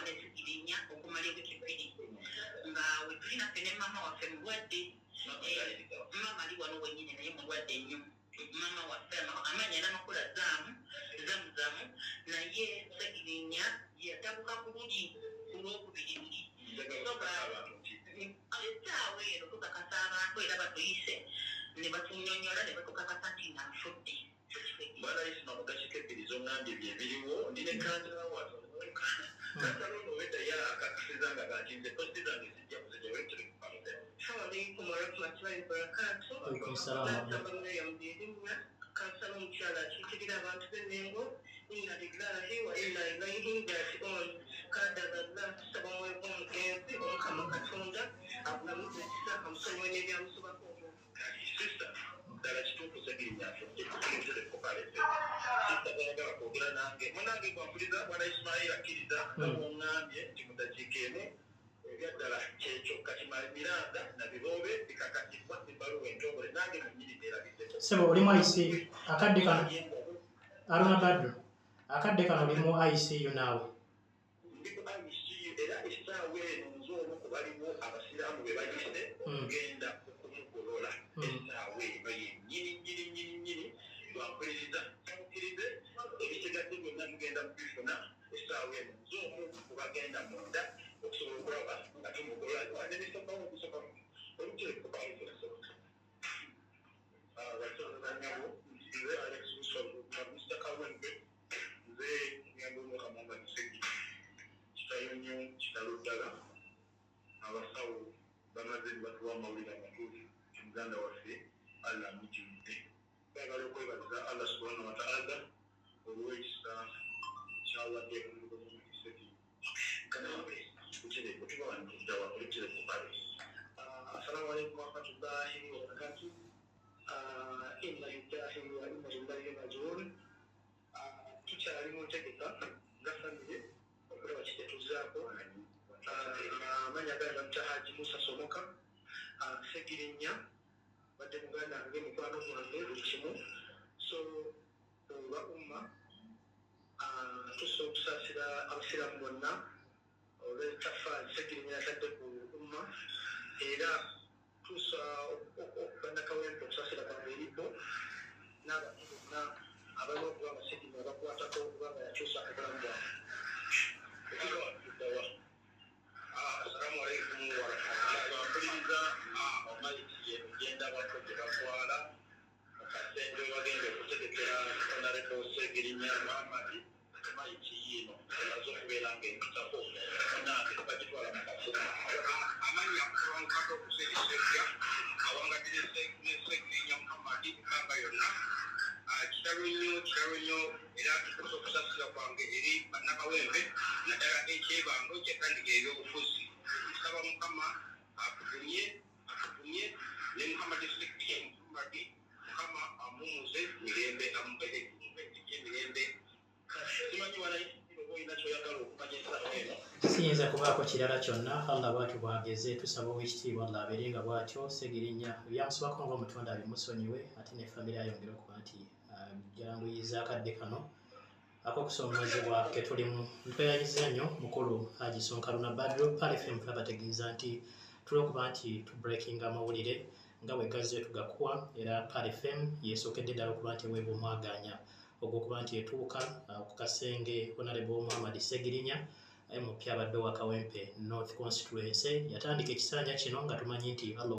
wane Ssegirinnya okumala ewiki bbiri nga we tulina ffe ne maama waffe mulwadde mama ali wano wennyini naye mulwadde nnyo mama waffe amaanyi n'amakula zaamu naye Ssegirinnya yatabuka bulungi ku lwokubiri luli essaawa eno tukakasa abantu era batuyise ne batunyonyola ne batukakasa nti ng'afudde Bwana Yesu na mugashike ebbirizo ngambye bye biriwo ndine kansala watu kansala ono weda ya akakisizanga gakinze posti zange zijja kuzijja wetule kupalute Assalamualaikum warahmatullahi wabarakatuh. Kansala omukyala akiikirira abantu b'Enmengo inna lillahi wa inna ilaihi raaji'uun kadalalla tusaba omwoyo gw'omugenzi omukama katonda abulamuze ekisa amusonyiwe n'ebyamusubako sista ddala kituufu Ssegirinnya afudde tugendere kupalete sista bayagala kwogera nange munange kwampuliriza bwana Ismail akkiriza ng'oŋŋambye nti mu ddakiika emu ebyaddala kyekyo kati miranda na bibobe bikakasibwa ebbaluwa entongole nange munyini neerabizeko sebo oli mu ICU akadde kano Aruna Badru akadde kano oli mu ICU naawe ndi ku ICU era essaawa eno nze omu ku baliwo abasiraamu be bayise okugenda okumugolola essaawa eno yennyini lwampuliriza kyamukirize ebisigadde byonna tugenda kubifuna essaawa eno nze omu ku bagenda munda okusobola okulaba nga tumugolola wadde bisokamu olutire kubaalizesobola bakyonanyabo nze Alex Busolo na Mr. Kawempe nze ngenda omukamanga Kisegi kitayo nnyo kitalo ddala abasawo bamaze batuwa amawulire amatuufu muganda waffe Allah amujjudde twagala okwebaza Allah subhanahu wa ta'ala olw'ekisa kyawadde omugozi mu Kisegi kanawe ukire kutuba wantu dawa kulikire kupale assalamu alaikum warahmatullahi wabarakatuh inna lillahi wa inna ilaihi raji'un tukyali mu ntegeka nga famire okulaba kitetuzaako amanya ganda mutahaji Musa Somoka Ssegirinnya badde muganda wange mukwano gwange buli kimu so olwa umma tusobola okusaasira abasiraamu bonna olw'ettaffaali Ssegirinnya yatadde ku umma era tusa okubannakawempe okusaasira kwange eriko n'abantu bonna abalina okuba nga Ssegirinnya bakwatako okubanga yakyusa obulamu bwabwe. Assalamu alaikum warahmatullahi wampuliriza omaiti yemugenda bako gye batwala mukasenge bagenda okutegekera onareko Ssegirinnya Muhammadi maiti yiino emaze okubeera ng'empitako onange bagitwala mu kafumu amanya kuwankako okuserisebya awangatire Ssegirinnya Muhammadi ebbanga yonna kitalo nnyo era tukosa okusasira kwange eri bannakawempe naddala ekyebango kyetandika ebyobufuzi tusaba mukama atugumye ne Muhammadi Ssegirinnya Muhammadi mukama amumuze mirembe amubeere emirembe simanyi walaina kyoyagala okumanya essaawa eno siyinza kubaako kirala kyonna Allah bwatyo bwageze tusaba ow'ekitiibwa Allah abeere nga bwatyo Ssegirinnya byamusibako ng'omutonda bimusonyiwe ate ne famire ayongera okuba nti jalanguyiza akadde kano ak'okusoomozebwa ke tulimu ntweyayiza nnyo mukulu Haji Aruna Badru Pale FM bategeeza nti tulwokuba nti tubreakinga amawulire nga bwe gazze tugakuwa era Pale FM yeesookedde ddala okuba nti eweebwa omwaganya ogw'okuba nti etuuka ku kasenge Honorable Muhammad Ssegirinnya MP abadde wa Kawempe North Constituency yatandika ekisanja kino nga tumanyi nti